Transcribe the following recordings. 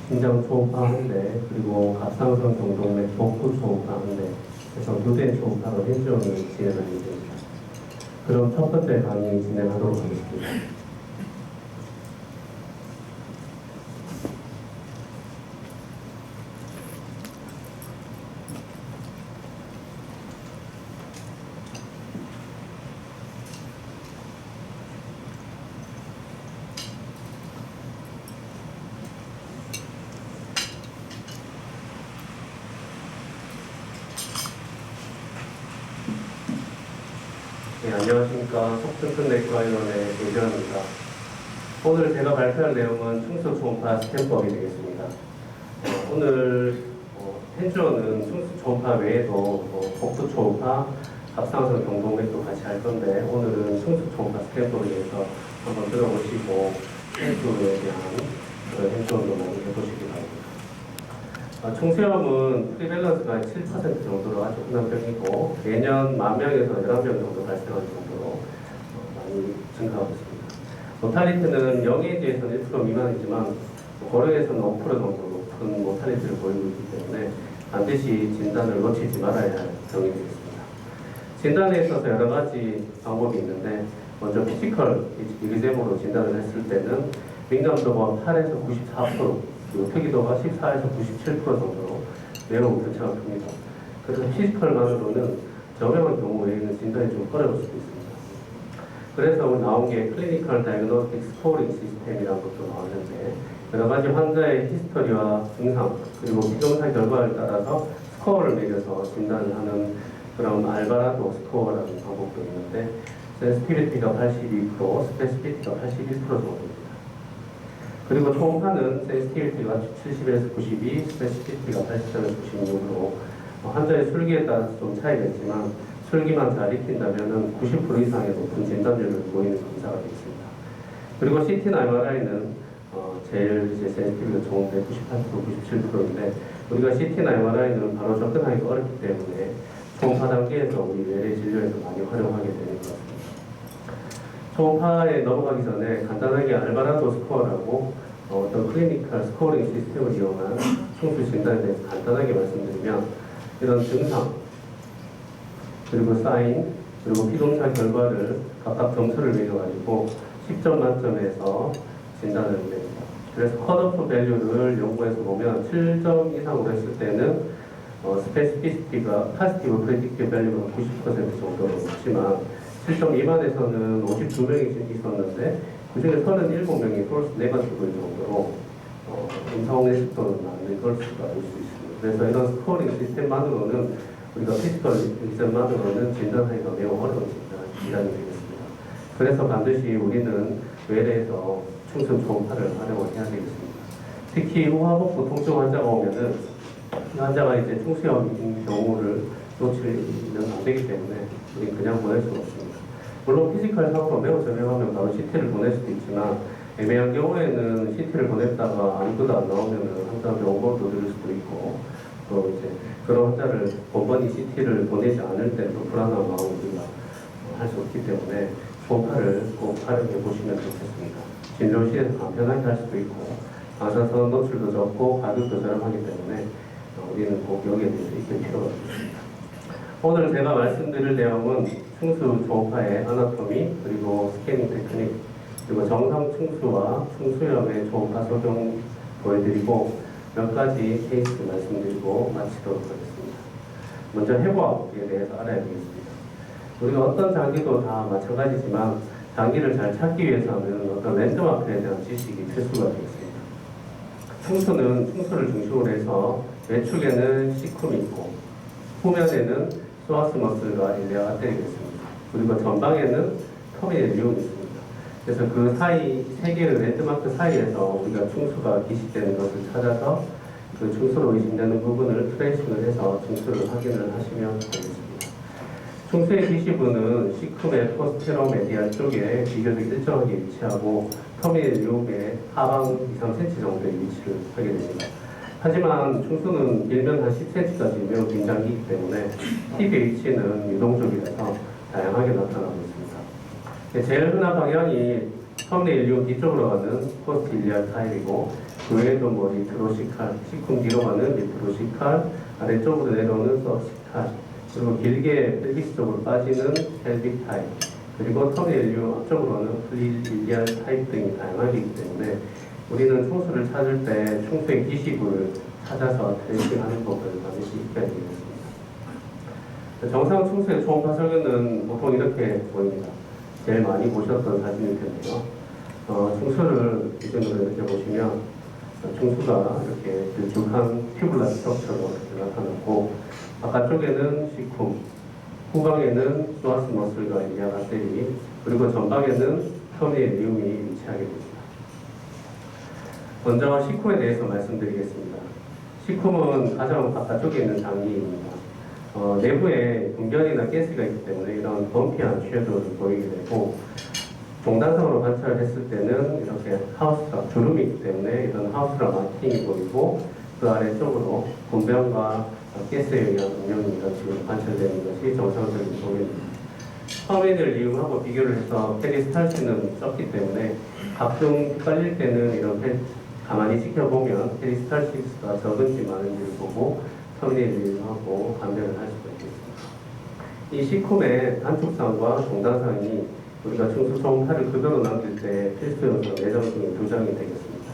신장 초음파 한 대, 그리고 갑상선 경동맥 복부 초음파 한 대, 그래서 교대 초음파로 현지원을 진행할 예정입니다. 그럼 첫 번째 강의 진행하도록 하겠습니다. 네, 안녕하십니까. 속전근내과의원의 조재환입니다. 오늘 제가 발표할 내용은 충수 초음파 스캔법이 되겠습니다. 오늘 현주어는 충수 초음파 외에도 복부 초음파, 갑상선 경동맥도 같이 할 건데 오늘은 충수 초음파 스캔법에 대해서 한번 들어보시고 현주에 대한 그런 현주어도 많이 해보시기 바랍니다. 총수염은 프리밸런스가 7% 정도로 아주 흔한 병이고 매년 10,000명에서 11명 정도 발생할 정도로 많이 증가하고 있습니다. 모탈리티는 영예지에서는 1% 미만이지만 고령에서는 5% 정도 높은 모탈리티를 보이고 있기 때문에 반드시 진단을 놓치지 말아야 할 병이 되겠습니다. 진단에 있어서 여러 가지 방법이 있는데 먼저 피지컬 이리제모로 진단을 했을 때는 민감도가 8에서 94%, 그리고 특이도가 14에서 97% 정도로 매우 괜찮은 편입니다. 그래서 피지컬만으로는 저명한 경우에는 진단이 좀 어려울 수도 있습니다. 그래서 나온 게 클리니컬 다이그노스틱 스코어링 시스템이라는 것도 나왔는데 여러 가지 환자의 히스토리와 증상 그리고 비정상 결과를 따라서 스코어를 매겨서 진단을 하는 그런 알바라도 스코어라는 방법도 있는데 센시티비티가 82%, 스페시피티가 81% 정도입니다. 그리고 초음파는 센시티비티가 70에서 92, 스페시피티가 80에서 96으로 환자의 술기에 따라서 좀 차이가 있지만 술기만 잘 익힌다면 90% 이상의 높은 진단율을 보이는 검사가 되겠습니다. 그리고 CT나 MRI는 제일 센시티비티가 좋은데 98%, 97%인데 우리가 CT나 MRI는 바로 접근하기가 어렵기 때문에 초음파 단계에서 우리 외래 진료에서 많이 활용하게 되는 것 같습니다. 초음파에 넘어가기 전에 간단하게 알바라도 스코어라고 어떤 클리니컬 스코어링 시스템을 이용한 충수 진단에 대해서 간단하게 말씀드리면 이런 증상, 그리고 사인, 그리고 피동사 결과를 각각 점수를 매겨가지고 10점 만점에서 진단을 합니다. 그래서 컷오프 밸류를 연구해서 보면 7점 이상으로 했을 때는 스페시피시티가 파지티브 프레딕티브 밸류가 90% 정도로 높지만 7점 미만에서는 52명이 있었는데 그 중에 37명이 폴스 네거티브일 정도로 음성 레시피는 않는 걸 수가 알 수 있습니다. 그래서 이런 스코어링 시스템만으로는 우리가 피지컬 리전만으로는 진단하기가 매우 어려운 진단이 되겠습니다. 그래서 반드시 우리는 외래에서 충수 초음파를 활용을 해야 되겠습니다. 특히 후하복부 통증 환자가 오면은 이 환자가 이제 충수염인 경우를 놓치면 안 되기 때문에 우리는 그냥 보낼 수가 없습니다. 물론 피지컬 상으로 매우 저렴하면 바로 CT를 보낼 수도 있지만 애매한 경우에는 CT를 보냈다가 아무것도 안 나오면 항상 병원도 들을 수도 있고 또 이제 그런 환자를 번번이 CT를 보내지 않을 때도 불안한 마음을 우리가 할 수 없기 때문에 초음파를 꼭 활용해 보시면 좋겠습니다. 진료실에서 간편하게 할 수도 있고 방사선 노출도 적고 가격도 저렴하기 때문에 우리는 꼭 여기에 대해서 익힐 필요가 있습니다. 오늘 제가 말씀드릴 내용은 충수 초음파의 아나토미, 그리고 스캐닝 테크닉, 그리고 정상 충수와 충수염의 초음파 적용 보여드리고 몇 가지 케이스 말씀드리고 마치도록 하겠습니다. 먼저 해부학에 대해서 알아야 되겠습니다. 우리가 어떤 장기도 다 마찬가지지만 장기를 잘 찾기 위해서는 어떤 랜드마크에 대한 지식이 필수가 되겠습니다. 충수는 충수를 중심으로 해서 외축에는 시쿰이 있고 후면에는 소아스 머슬과 일레아 아테리가 있습니다. 그리고 전방에는 터미널리움이 있습니다. 그래서 그 사이 세 개의 랜드마크 사이에서 우리가 충수가 기시되는 것을 찾아서 그 충수로 의심되는 부분을 트레이싱을 해서 충수를 확인을 하시면 되겠습니다. 충수의 기시부는 시쿰의 포스테로메디알 쪽에 비교적 일정하게 위치하고 터미널리움의 하방 2-3cm 정도의 위치를 하게 됩니다. 하지만 충수는 길면 한 10cm까지 매우 긴 장기이기 때문에 TBH는 유동적이라서 다양하게 나타나고 있습니다. 제일 흔한 방향이 터미널리움 뒤쪽으로 가는 포스트 일리알 타입이고 그 외에도 뭐 리트로시칼, 시쿰 뒤로 가는 리트로시칼, 아래쪽으로 내려오는 서시칼, 그리고 길게 펠비스 쪽으로 빠지는 펠빅 타입, 그리고 터미널 앞쪽으로는 플리리알 타입 등이 다양하기 때문에 우리는 충수를 찾을 때 충수의 기시부를 찾아서 트레이싱하는 법을 반드시 익혀야 되겠습니다. 정상 충수의 초음파 설계는 보통 이렇게 보입니다. 제일 많이 보셨던 사진일 텐데요. 충수를 기준으로 이렇게 보시면 충수가 이렇게 길쭉한 튜블라 스트럭처로 이렇게 나타났고, 바깥쪽에는 시쿰, 후방에는 소아스 머슬과 일리아 바세리, 그리고 전방에는 터미널리움이 위치하게 됩니다. 먼저 시쿰에 대해서 말씀드리겠습니다. 시쿰은 가장 바깥쪽에 있는 장기입니다. 내부에 분변이나 가스가 있기 때문에 이런 범피한 쉐도를 보이게 되고, 종단상으로 관찰했을 때는 이렇게 하우스가 주름이 있기 때문에 이런 하우스라 마킹이 보이고, 그 아래쪽으로 분변과 가스에 의한 음영이 이런 식으로 관찰되는 것이 정상적인 소견입니다. 터미널 리움하고 비교를 해서 페리스탈시는 적기 때문에 가끔 헷갈릴 때는 이런 가만히 지켜보면 페리스탈시스가 적은지 많은지를 보고 터미널 리움하고 판별을 할 수가 있겠습니다. 이 시쿰의 단축상과 종단상이 우리가 충수 초음파를 그대로 남길 때 필수 요소 내장 중에 2장이 되겠습니다.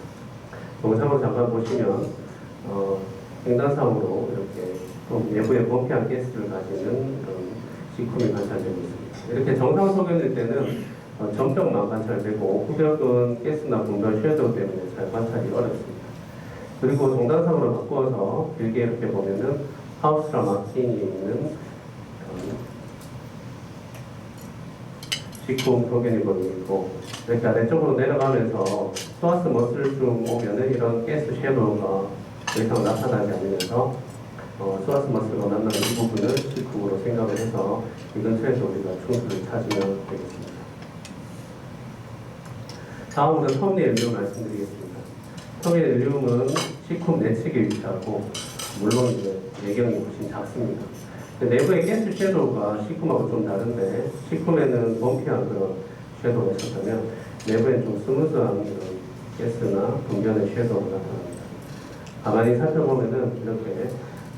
영상을 잠깐 보시면 횡단상으로 이렇게 내부에 범피한 가스를 가지는 그런 시쿰이 관찰되고 있습니다. 이렇게 정상 소견일 때는 전벽만 관찰되고 후벽은 가스나 분별 쉐도우 때문에 잘 관찰이 어렵습니다. 그리고 종단상으로 바꾸어서 길게 이렇게 보면은 하우스라 마킹이 있는 시쿰 소견이 보이고, 이렇게 아래쪽으로 내려가면서 소아스 머슬쯤 오면은 이런 가스 쉐도우가 더 이상 나타나지 않으면서 소아스 머슬과 만나는 이 부분을 시쿰으로 생각을 해서 이 근처에서 우리가 충수를 찾으면 되겠습니다. 다음으로 터미널 리움 말씀드리겠습니다. 터미널 리움은 시쿰 내측에 위치하고, 물론 이제 외경이 훨씬 작습니다. 내부의 가스 섀도우가 시쿰하고 좀 다른데, 시쿰에는 범피한 그런 섀도우가 있었다면 내부엔 좀 스무스한 그런 가스나 분변의 섀도우가 나타납니다. 가만히 살펴보면은 이렇게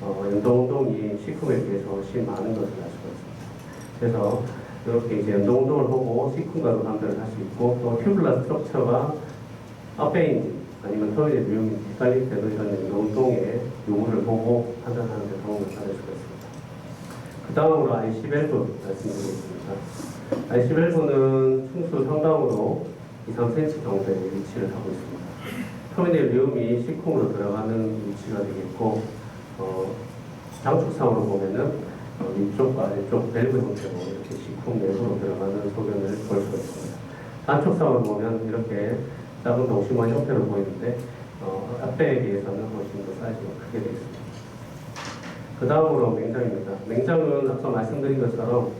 연동운동이 시쿰에 비해서 훨씬 많은 것을 알 수가 있습니다. 그래서 이렇게 이제 연동운동을 보고 시쿰과도 판별을 할 수 있고, 또 튜블라 스트럭처가 앞에인지 아니면 터미널 리움이 헷갈릴 때도 이런 연동운동의 요구를 보고 판단하는 데 도움을 받을 수가 있습니다. 그 다음으로 IC 밸브 말씀드리겠습니다. IC 밸브는 충수 상당으로 2-3cm 정도의 위치를 하고 있습니다. 터미널 리움이 시쿰으로 들어가는 위치가 되겠고, 장축상으로 보면은 위쪽과 아래쪽 밸브 형태로 이렇게 시쿰 내부로 들어가는 소견을 볼 수가 있습니다. 단축상으로 보면 이렇게 작은 동심원 형태로 보이는데 앞배에 비해서는 훨씬 더 사이즈가 크게 되어 있습니다. 그 다음으로 맹장입니다. 맹장은 앞서 말씀드린 것처럼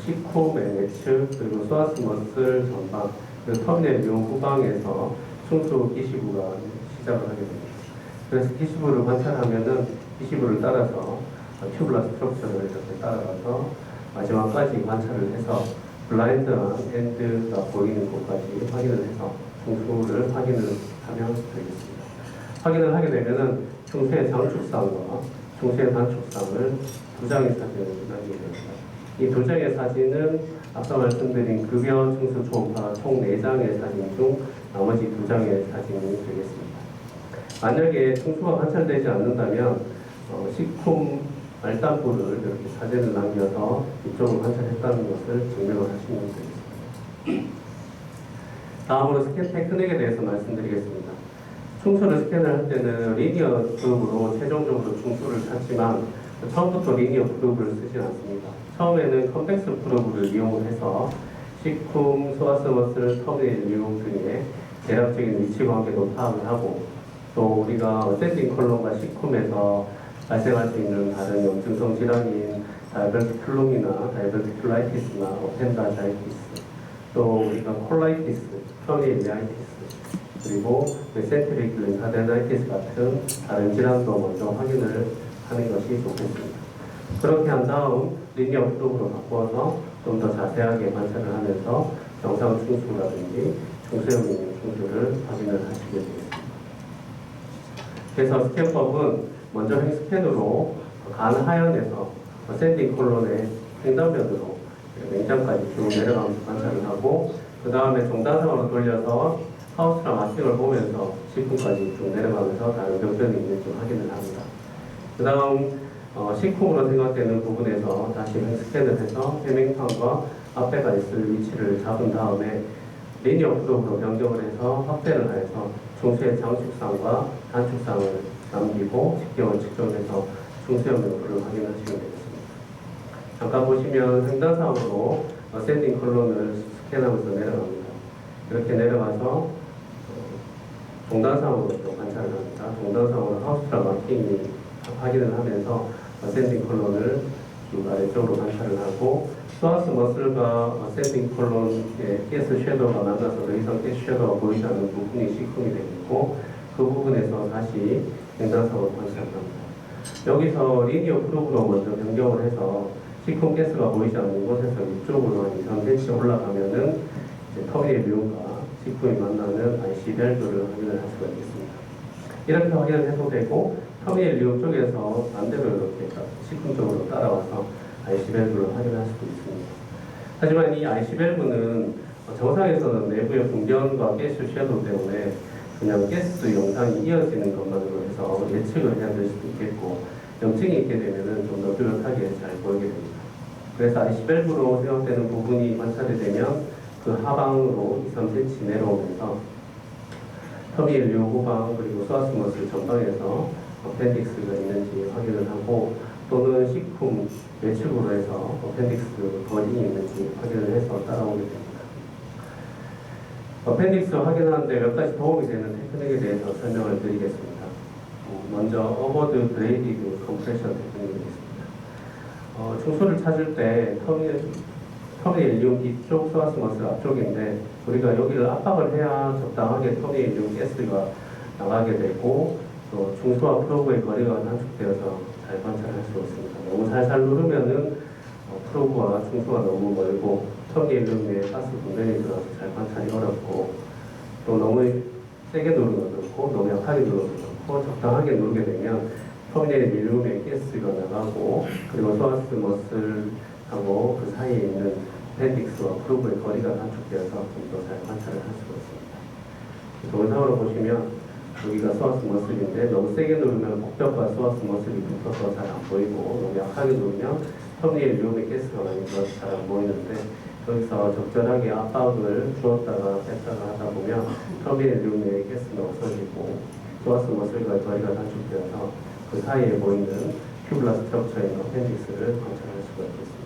시쿰의 내측, 그리고 소아스 머슬 전방, 그리고 터미널 리움 후방에서 충수 기시부가 시작을 하게 됩니다. 그래서 기시부를 관찰하면은 기시부를 따라서 튜블라 스트럭처를 이렇게 따라가서 마지막까지 관찰을 해서 블라인드한 엔드가 보이는 곳까지 확인을 해서 충수를 확인을 하면 되겠습니다. 확인을 하게 되면은 충수의 장축상과 충수의 단축상을 2장의 사진을 기다리게 됩니다. 이 2장의 사진은 앞서 말씀드린 급여 충수 초음파 총 4장의 사진 중 나머지 2장의 사진이 되겠습니다. 만약에 충수가 관찰되지 않는다면 시쿰 말단부를 이렇게 사진을 남겨서 이쪽을 관찰했다는 것을 증명을 하시면 되겠습니다. 다음으로 스캔 테크닉에 대해서 말씀드리겠습니다. 충수를 스캔을 할 때는 리니어 프로브로 최종적으로 충수를 찾지만 처음부터 리니어 프로브를 쓰지 않습니다. 처음에는 컴팩스 프로브를 이용을 해서 시쿰, 소아스 머슬, 터미널 리움 등의 대략적인 위치 관계도 파악을 하고, 또 우리가 어센딩 컬럼과 시쿰에서 발생할 수 있는 다른 염증성 질환인 다이버티큘럼이나 다이버티큘라이티스나 오펜다자이티스, 또 우리가 콜라이티스, 터미널리아이티스, 그리고 센트릭 림파데나이티스 같은 다른 질환도 먼저 확인을 하는 것이 좋겠습니다. 그렇게 한 다음 리니어 프로브로 바꿔서 좀 더 자세하게 관찰을 하면서 정상 충수라든지 충수형 있는 충수를 확인을 하시게 되겠습니다. 그래서 스캔법은 먼저 스캔으로 간 하연에서 샌딩 콜론의 횡단면으로 맹장까지 쭉 내려가면서 관찰을 하고, 그 다음에 종단상으로 돌려서 하우스랑 마싱을 보면서 식품까지 쭉 내려가면서 다른 병변이 있는지 확인을 합니다. 그 다음 식품으로 생각되는 부분에서 다시 스캔을 해서 해맹판과 앞에가 있을 위치를 잡은 다음에 리니어 프로브로 변경을 해서 확대를 해서 중수의 장축상과 단축상을 남기고 직경을 측정해서 중수의 명도를 확인하시면 되겠습니다. 잠깐 보시면 횡단상으로 샌딩 컬론을 스캔하면서 내려갑니다. 이렇게 내려가서 종단상으로 또 관찰을 합니다. 종단상으로 하우스트라 마킹이 확인을 하면서 샌딩 컬론을 쭉 아래쪽으로 관찰을 하고, 소아스 머슬과 샌딩 컬론의 가스 섀도우가 만나서 더 이상 가스 섀도우가 보이지 않는 부분이 식품이 되겠고, 그 부분에서 다시 횡단상으로 관찰을 합니다. 여기서 리니어 프로브로 먼저 변경을 해서 식품 가스가 보이지 않는 곳에서 이쪽으로 한 2-3cm 올라가면은 터미널 류가 식품이 만나는 IC 밸브를 확인을 할 수가 있겠습니다. 이렇게 확인을 해도 되고, 터미널 류 쪽에서 반대로 이렇게 식품 쪽으로 따라와서 IC 밸브를 확인할 수도 있습니다. 하지만 이 IC 밸브는 정상에서는 내부의 분변과 가스 섀도우 때문에 그냥 가스 영상이 이어지는 것만으로 해서 예측을 해야 될 수도 있겠고, 염증이 있게 되면은 좀 더 뚜렷하게 잘 보이게 됩니다. 그래서 IC 밸브로 생각되는 부분이 관찰이 되면 그 하방으로 2-3cm 내려오면서 터미널 류 후방 그리고 소아스 머슬 전방에서 어펜딕스가 있는지 확인을 하고, 또는 식품 외측으로 해서 어펜딕스 버딩이 있는지 확인을 해서 따라오게 됩니다. 어펜딕스 확인하는데 몇 가지 도움이 되는 테크닉에 대해서 설명을 드리겠습니다. 먼저 어버드 브레이디드 컴프레션 테크닉이겠습니다. 충수를 찾을 때 터미널 류 뒤쪽 소아스 머슬 앞쪽인데, 우리가 여기를 압박을 해야 적당하게 터미널 류 가스가 나가게 되고, 또 중수와 프로브의 거리가 단축되어서 잘 관찰할 수 있습니다. 너무 살살 누르면은 프로브와 중수가 너무 멀고 터미널 류에 가스 분변이 들어서 잘 관찰이 어렵고, 또 너무 세게 누르는 것도 그렇고 너무 약하게 누르는 것도 그렇고, 적당하게 누르게 되면 터미널 류에 가스가 나가고, 그리고 소아스 머슬하고 그 사이에 있는 펜딕스와 프로브의 거리가 단축되어서 좀 더 잘 관찰을 할 수가 있습니다. 동영상으로 보시면 여기가 소아스 머슬인데, 너무 세게 누르면 복벽과 소아스 머슬이 붙어서 잘 안 보이고, 너무 약하게 누르면 터미널 류에 가스가 많이 들어서 잘 안 보이는데, 여기서 적절하게 압박을 주었다가 뺐다가 하다 보면 터미널 류에 가스는 없어지고 소아스 머슬과 거리가 단축되어서 그 사이에 보이는 튜블라 스트럭처인 어펜딕스를 관찰할 수가 있겠습니다.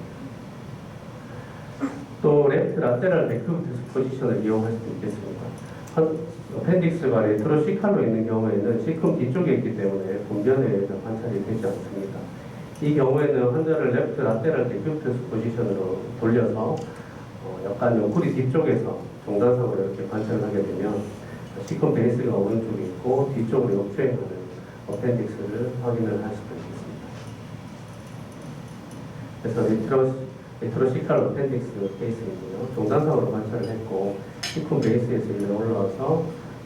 또 레프트 라테럴 백큐비투스 포지션을 이용할 수도 있겠습니다. 어펜딕스가 레트로시칼로 있는 경우에는 식품 뒤쪽에 있기 때문에 분변에 의해서 관찰이 되지 않습니다. 이 경우에는 환자를 레프트 라테럴 백큐비투스 포지션으로 돌려서 약간 옆구리 뒤쪽에서 종단상으로 이렇게 관찰을 하게 되면 식품 베이스가 오른쪽에 있고 뒤쪽으로 역주행하는 어펜딕스를 확인을 할 수도 있습니다. 그래서 레트로시칼 어펜딕스 베이스이고요. 종단상으로 관찰을 했고, 식품 베이스에서 일로 올라와서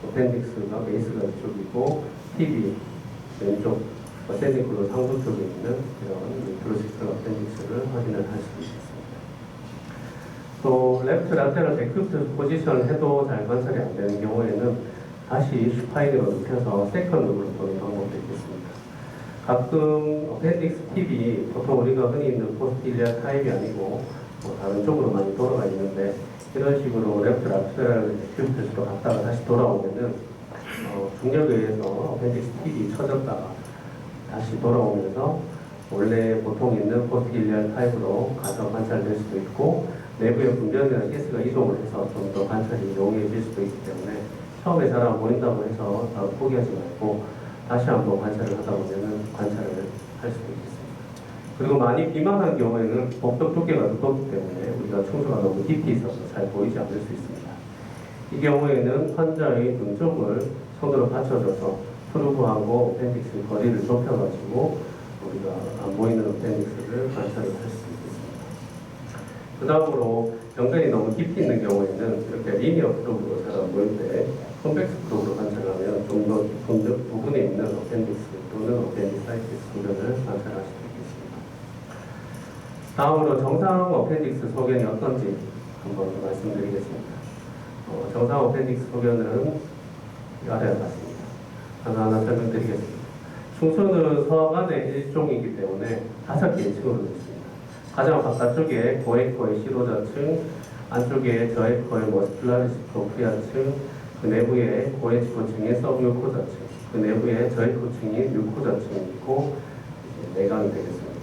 어펜딕스가 베이스가 이쪽이고 TV 왼쪽 샌딩 컬론 상부 쪽에 있는 이런 레트로시칼 어펜딕스를 확인을 할 수 있습니다. 또 레프트 라테럴 백큐비투스 포지션을 해도 잘 관찰이 안 되는 경우에는 다시 슈파인으로 눕혀서 세컨드로 보는 방법도 있겠습니다. 가끔 어펜딕스 팁이 보통 우리가 흔히 있는 포스틸리아 타입이 아니고 다른 쪽으로 많이 돌아가 있는데, 이런 식으로 레프트 라테럴 백큐비투스로 갔다가 다시 돌아오면은 중력에 의해서 어펜딕스 팁이 쳐졌다가 다시 돌아오면서 원래 보통 있는 포스틸리아 타입으로 가서 관찰될 수도 있고, 내부의 분변이나 가스가 이동을 해서 좀 더 관찰이 용이해질 수도 있기 때문에 처음에 잘 안 보인다고 해서 바로 포기하지 말고 다시 한번 관찰을 하다 보면 관찰을 할 수도 있겠습니다. 그리고 많이 비만한 경우에는 복벽 두께가 두껍기 때문에 우리가 충수가 너무 깊이 있어서 잘 보이지 않을 수 있습니다. 이 경우에는 환자의 눈 쪽을 손으로 받쳐줘서 프루브하고 어펜딕스 거리를 좁혀가지고 우리가 안 보이는 어펜딕스를 관찰을 할 수 있습니다. 그 다음으로 병변이 너무 깊이 있는 경우에는 이렇게 리니어 프로브로 잘 안 보일 때 컴팩스 프로브로 관찰하면 좀 좀 더 깊은 부분에 있는 어펜디스 또는 어펜디사이티스 소견을 관찰할 수 있겠습니다. 다음으로 정상 어펜디스 소견이 어떤지 한번 말씀드리겠습니다. 정상 어펜디스 소견은 아래와 같습니다. 하나하나 설명드리겠습니다. 충수는 소화관의 일종이기 때문에 5개의 층으로 되어 있습니다. 가장 바깥쪽에 고에코의 시로자층, 안쪽에 저에코의 머스큘라리스 프로프리아층, 그 내부에 고에치코층인 서브뮤코자층, 그 내부에 저에코층인 뮤코자층이 있고 내강이 되겠습니다.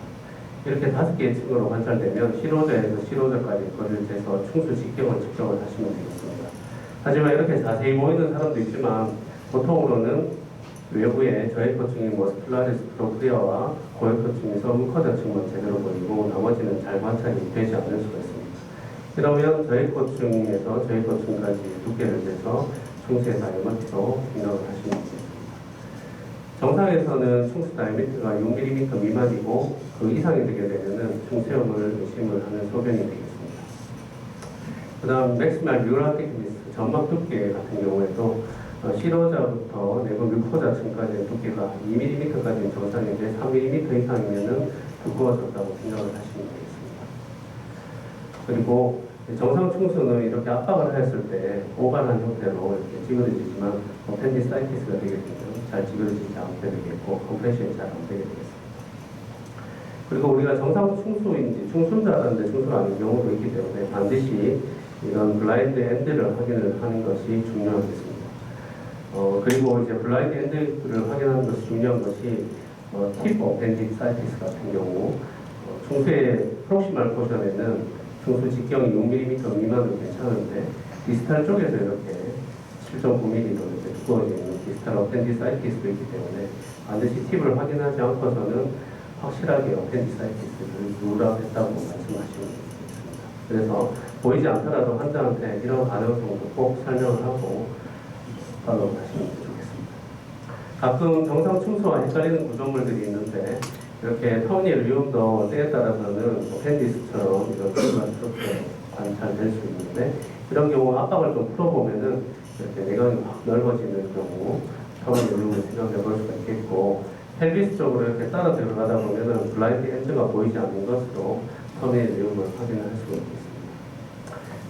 이렇게 5개의 층으로 관찰되면 시로자에서 시로자까지 거리를 재서 충수 직경을 측정을 하시면 되겠습니다. 하지만 이렇게 자세히 보이는 사람도 있지만 보통으로는 외부에 저에코층인 머스큘라리스 프로프리아와 고에코층인 서브뮤코자층만 제대로 보이고 나머지는 잘 관찰이 되지 않을 수가 있습니다. 그러면 저에코층에서 저에코층까지 두께를 재서 충수의 다이아미터로 생각을 하시면 되겠습니다. 정상에서는 충수 다이아미터가 6mm 미만이고 그 이상이 되게 되면 충수염을 의심을 하는 소견이 되겠습니다. 그 다음 맥시멀 뮤랄 테크니스 점막 두께 같은 경우에도 시로자부터 내부 뮤코자층까지의 두께가 2mm까지는 정상인데 3mm 이상이면 두꺼워졌다고 생각을 하시면 되겠습니다. 그리고 정상 충수는 이렇게 압박을 했을 때 오반한 형태로 이렇게 찌그러지지만 어펜디사이티스가 되게 되면 잘 찌그러지지 않게 되겠고 컴프레션이 잘 안 되게 되겠습니다. 그리고 우리가 정상 충수인지 충수인 줄 알았는데 충수가 아닌 경우도 있기 때문에 반드시 이런 블라인드 엔드를 확인을 하는 것이 중요하겠습니다. 그리고 이제 블라인드 엔드를 확인하는 것이 중요한 것이 팁 어펜디사이티스 같은 경우 충수의 프록시말 포션에는 충수 직경이 6mm 미만은 괜찮은데 디스탈 쪽에서 이렇게 7.9mm로 이렇게 두꺼워져 있는 디스탈 어펜디사이티스도 있기 때문에 반드시 팁을 확인하지 않고서는 확실하게 어펜디사이티스를 누락했다고 말씀하시면 되겠습니다. 그래서 보이지 않더라도 환자한테 이런 가능성도 꼭 설명을 하고 하도록 하시면 좋겠습니다. 가끔 정상 충수와 헷갈리는 구조물들이 있는데 이렇게 터미널리움도 때에 따라서는 어펜디스처럼 이런 그렇게 관찰될 수 있는데 이런 경우 압박을 좀 풀어보면은 이렇게 내강이 확 넓어지는 경우 터미널리움을 생각해 볼 수가 있겠고 펠비스 쪽으로 이렇게 따라 들어가다 보면은 블라인드 엔드가 보이지 않는 것으로 터미널리움을 확인할 수가 있겠습니다.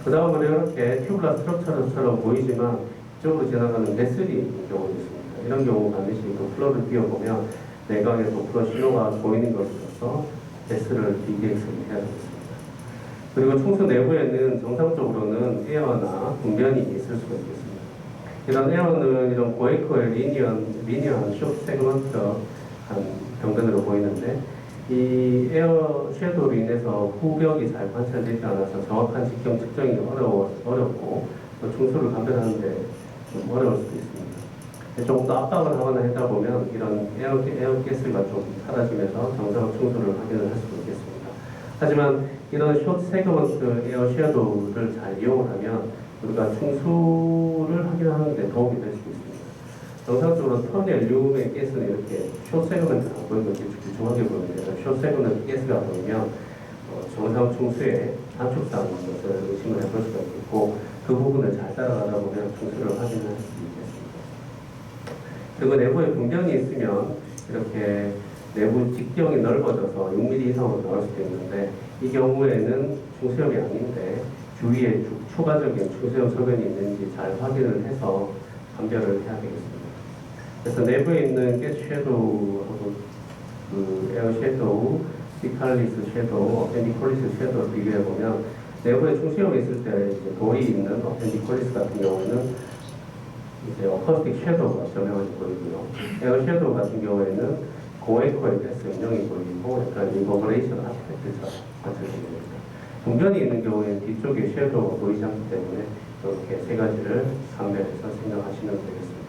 그 다음으로 이렇게 튜블라 스트럭처럼 보이지만 이쪽으로 지나가는 베슬이 있는 경우도 있습니다. 이런 경우 반드시 그 플러를 띄워보면 내강에 도플러 신호가 보이는 것으로서 베슬을 DDX를 해야 되겠습니다. 그리고 충수 내부에는 정상적으로는 에어나 분변이 있을 수가 있겠습니다. 이런 에어는 이런 고에코의 리니어한 쇼트 세그먼트한 병변으로 보이는데 이 에어 섀도우로 인해서 후벽이 잘 관찰되지 않아서 정확한 직경 측정이 어렵고 또 충수를 감별하는데 좀 어려울 수도 있습니다. 조금 더 압박을 하거나 하다 보면 이런 에어가스가 좀 사라지면서 정상 충수를 확인을 할 수가 있겠습니다. 하지만 이런 쇼트 세그먼트 에어 섀도우를 잘 이용을 하면 우리가 충수를 확인하는 데 도움이 될 수 있습니다. 정상적으로 터미널리움의 가스는 이렇게 쇼트 세그먼트가 보이고 주중하게 보이는데 쇼트 세그먼트 가스가 보이면 정상 충수의 단축사인 것을 의심을 해볼 수가 있겠고 그 부분을 잘 따라가다 보면 충수를 확인할 수 있겠습니다. 그리고 내부에 분변이 있으면 이렇게 내부 직경이 넓어져서 6mm 이상으로 나올 수도 있는데 이 경우에는 충수염이 아닌데 주위에 추가적인 충수염 소견이 있는지 잘 확인을 해서 감별을 해야 되겠습니다. 그래서 내부에 있는 가스 섀도우하고 그 에어 섀도우, 디칼리스 섀도우, 어펜디콜리스 섀도우를 비교해 보면 내부에 충수염이 있을 때 이제 돌이 있는 어펜디콜리스 같은 경우는 이제 어커스틱 섀도우가 조명이 보이고요. 에어 섀도우 같은 경우에는 고에코의 가스 음영이 보이고 약간 리버브레이션 아스펙트처럼 관찰됩니다. 분변이 있는 경우에는 뒤쪽에 섀도우가 보이지 않기 때문에 이렇게 세 가지를 상별해서 생각하시면 되겠습니다.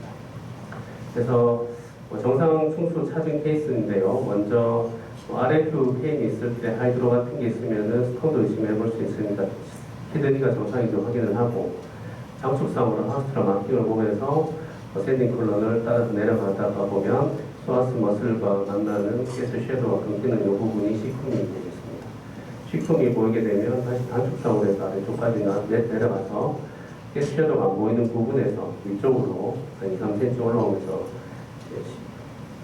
그래서 정상 충수 찾은 케이스인데요. 먼저 RF 페인이 있을 때 하이드로 같은 게 있으면은 스톤도 의심해 볼 수 있으니까 히드니가 정상인지 확인을 하고 장축상으로 하스트라 마킹을 보면서 어센딩 컬런을 따라서 내려가다가 보면 소아스 머슬과 만나는 가스 섀도우가 끊기는 이 부분이 시쿰이 되겠습니다. 시쿰이 보이게 되면 다시 단축상으로 해서 아래쪽까지 내려가서 가스 섀도우가 안 보이는 부분에서 위쪽으로 한 2, 3cm 올라오면서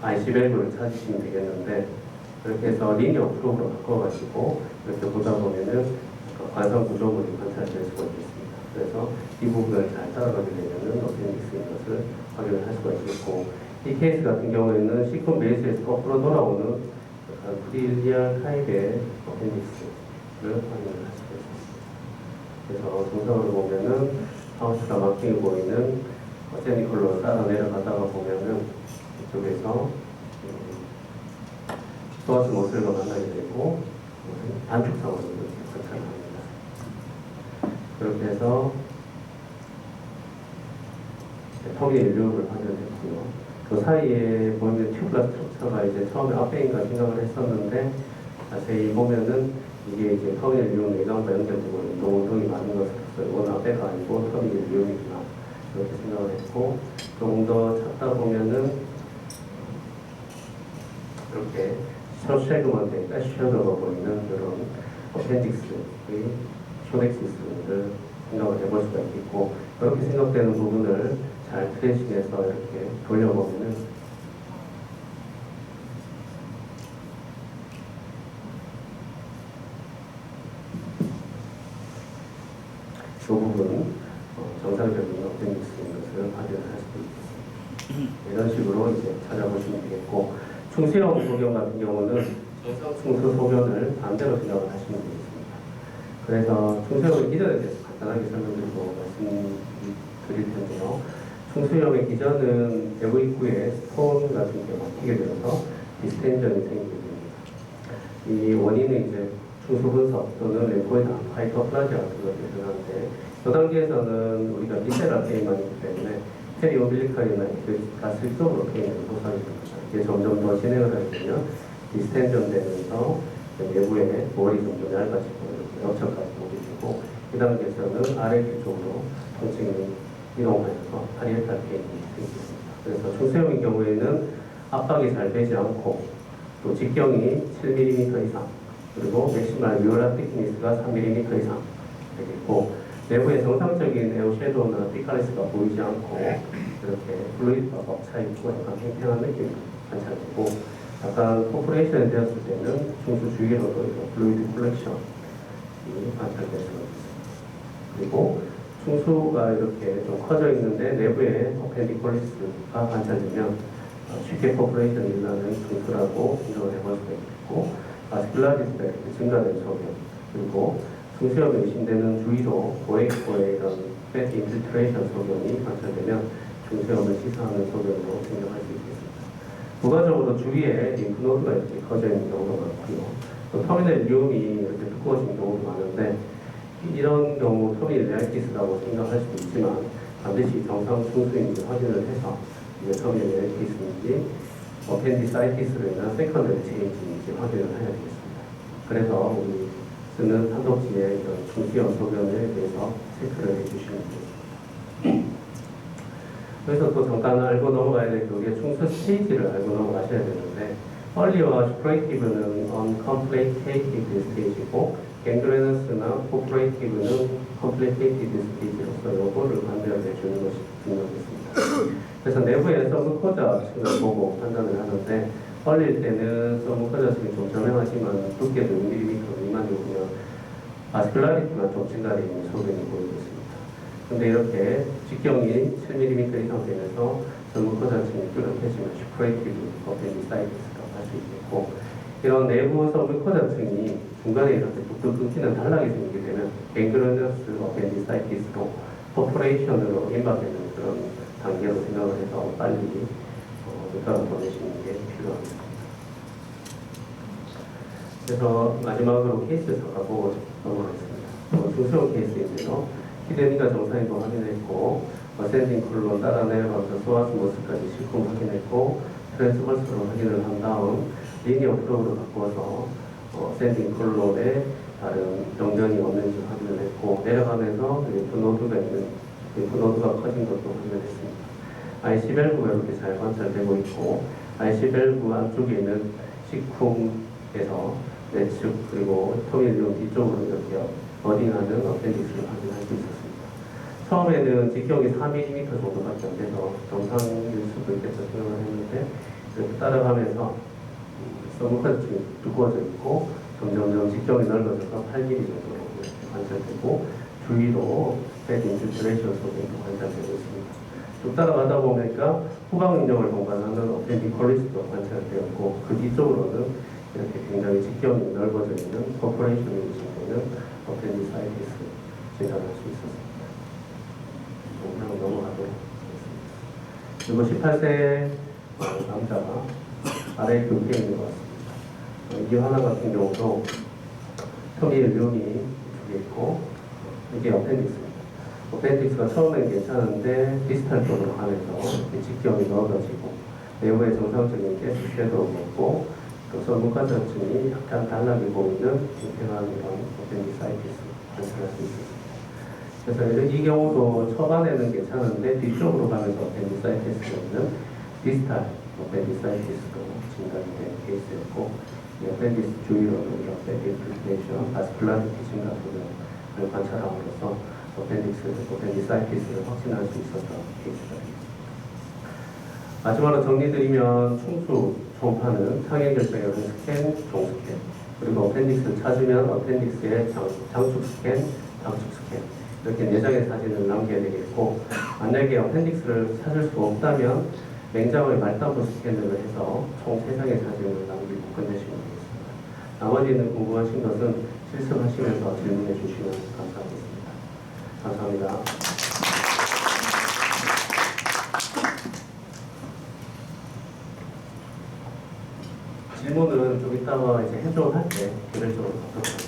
IC 밸브를 찾으시면 되겠는데, 그렇게 해서 리니어 프로그램을 바꿔가지고 이렇게 보다 보면은 관상 구조물이 관찰될 수가 있겠습니다. 그래서 이 부분을 잘 따라가게 되면은 어펜딕스인 것을 확인을 할 수가 있겠고, 이 케이스 같은 경우에는 시콘 베이스에서 거꾸로 돌아오는 브릴리얼 타입의 어펜딕스를 확인을 할 수가 있습니다. 그래서 동상으로 보면은 하우스가 막히게 보이는 세미콜로 따라 내려가다가 보면은 이쪽에서 소화수 모슬과 만나게 되고 단축상으로 이렇게 관찰합니다. 그렇게 해서 통일류를 확인했고요. 그 사이에 보이는 튜브라 스트럭처가 이제 처음에 앞에인가 생각을 했었는데, 자세히 보면은 이게 이제 터미널 내장과 연결되고 운동이 많은 것으로서 이건 앞에가 아니고 터미널 이용이구나 이렇게 생각을 했고, 조금 더 찾다 보면은 이렇게 셔쉐그먼트 가스 섀도우가 보이는 이런 어펜딕스의 쇼넥시스를 생각을 해볼 수가 있겠고, 그렇게 생각되는 부분을 잘 트레이싱해서 이렇게 돌려보면은 그 부분 정상적인 어펜딕스인 것을 확인할 수도 있겠습니다. 이런 식으로 이제 찾아보시면 되겠고, 충수형 소견 같은 경우는 정상 충수 소견을 반대로 생각을 하시면 되겠습니다. 그래서 충수형의 기전에 대해서 간단하게 설명드리고 말씀드릴 텐데요. 충수형의 기전은 내부 입구에 스톤 같은 게 막히게 되어서 디스텐전이 생기게 됩니다. 이 원인은 이제 충수 분석 또는 램포이드 하이퍼플라지아 같은 것들이 일어나는데, 이 단계에서는 우리가 미세라 페인만 있기 때문에 페리오빌리컬이나 가스적으로 페인을 보상이 됩니다. 이게 점점 더 진행을 하게 되면 디스텐전 되면서 내부에 볼이 점점 얇아지고 옆쪽까지 오게 되고, 이 단계에서는 아래쪽으로 통증이 이동하여서 파리에탈 페인이 생깁니다. 그래서 충수형의 경우에는 압박이 잘 되지 않고 또 직경이 7mm 이상, 그리고 맥시멀 뮤라 티크니스가 3mm 이상 되겠고, 내부에 정상적인 에어 섀도우나 피카레스가 보이지 않고 이렇게 플루이드가 벅차 있고 약간 팽팽한 느낌이 관찰되고, 약간 포프레이션이 되었을 때는 충수 주위로도 플루이드 콜렉션이 관찰될 수가 있습니다. 그리고 충수가 이렇게 좀 커져 있는데 내부에 어펜디콜리스가 관찰되면 쉽게 포프레이션이 일어나는 충수라고 생각을 해볼 수가 있고, 바스큘라리티가 이렇게 증가된 소견, 그리고 충수염이 의심되는 주위로 고액고의 이런 팻 인필트레이션 소견이 관찰되면 충수염을 시사하는 소견으로 생각할 수 있겠습니다. 부가적으로 주위에 림프노드가 이렇게 커져 있는 경우가 많고요. 또 터미널 리움이 이렇게 두꺼워진 경우도 많은데, 이런 경우 터미널 레알티스라고 생각할 수도 있지만 반드시 정상 충수인지 확인을 해서 이게 터미널 레알티스인지 어펜디사이티스로 인한 세컨더리 체인지인지 확인을 해야 되겠습니다. 그래서 우리 쓰는 한독지의 이런 충수염 소견에 대해서 체크를 해주시면 되겠습니다. 그래서 또 잠깐 알고 넘어가야 될 게 충수 스테이지를 알고 넘어가셔야 되는데, early와 supurative는 uncomplicated stage이고 gangrenous,나 populative는 complicated stage로서 요거를 판별해 주는 것이 중요하겠습니다. 그래서 내부에서 무코자 층을 보고 판단을 하는데, early일 때는 무코자 층이 좀 저명하지만 두께도 1mm 미만이고요. 바스큘라리티가 좀 증가되어 있는 소견이 보이겠습니다. 근데 이렇게 직경이 7mm 이상 되면서 무코자층이 뚜렷해지면 슈퍼레이티브 어펜디사이티스라고 할 수 있겠고, 이런 내부 무코자층이 중간에 이렇게 뚝뚝 끊기는 단락이 생기게 되면 갱그레너스 어펜디사이티스로 포프레이션으로 임박되는 그런 단계로 생각을 해서 빨리 의사를 보내시는 게 필요합니다. 그래서 마지막으로 케이스 잠깐 넘어가겠습니다. 중수형 케이스인데요. 히데니가 정상인 거 확인했고, 어센딩 콜론 따라 내려가서 소아스 모스까지 실컷 확인했고, 트랜스버스로 확인을 한 다음 리니어 프로그로 바꿔서 어센딩 콜론에 다른 병변이 없는지 확인을 했고, 내려가면서 림프노드가 커진 것도 확인을 했습니다. IC 밸브가 이렇게 잘 관찰되고 있고, IC 밸브 안쪽에 있는 식품에서 내측 그리고 토밀리움 뒤쪽으로 이렇게 어딩하는 어펜디스를 확인할 수 있었습니다. 처음에는 직경이 4mm 정도밖에 안 돼서 정상일 수도 있겠다 생각을 했는데 이렇게 따라가면서 서브카드층이 두꺼워져 있고 점점점 직경이 넓어져서 8mm 정도로 관찰되고 주위로 패드 인필트레이션 소재도 관찰되고 있습니다. 쭉 따라가다 보니까 후방 능력을 동반하는 어펜디컬리스도 관찰되었고 그 뒤쪽으로는 이렇게 굉장히 직경이 넓어져 있는 퍼포레이션이 진행되는 어펜디사이티스 진단할 수 있었습니다. 그냥 넘어가도록 하겠습니다. 그리고 18세 남자가 RA 교육에 있는 것 같습니다. 이 하나 같은 경우도 턱에 lum이 두 개 있고 이게 어펜디스입니다. 어펜디스가 처음엔 괜찮은데 디스탈 쪽으로 가면서 직경이 넓어지고 내부에 정상적인 가스 섀도우 없고 또 서브카드층이 약간 단락이 보이는 팽팽한 이런 어펜디사이티스 관찰할 수 있습니다. 그래서 이 경우도 초반에는 괜찮은데 뒤쪽으로 가면서 어펜디사이티스가 있는 디스탈 어펜디사이티스도 진단이 된 케이스였고 이 어펜디스 주위로는 이렇게 디플레이션, 바스쿨라리티 증가 소견을 관찰함으로써 어펜디사이티스를 확진할 수 있었던 케이스입니다. 마지막으로 정리드리면 충수 초음파는 상해 결정의 스캔, 종스캔 그리고 어펜디스를 찾으면 어펜디스의 장축 스캔, 장축 스캔 이렇게 4장의 사진을 남겨야 되겠고 만약에 어펜디스를 찾을 수 없다면 맹장의 말단부 스캔을 해서 총 3장의 사진을 남기고 끝내시면 되겠습니다. 나머지는 궁금하신 것은 실습하시면서 질문해 주시면 감사하겠습니다. 감사합니다. 질문은 좀 이따가 이제 해적을 할 때 개별적으로 받도록 하겠습니다.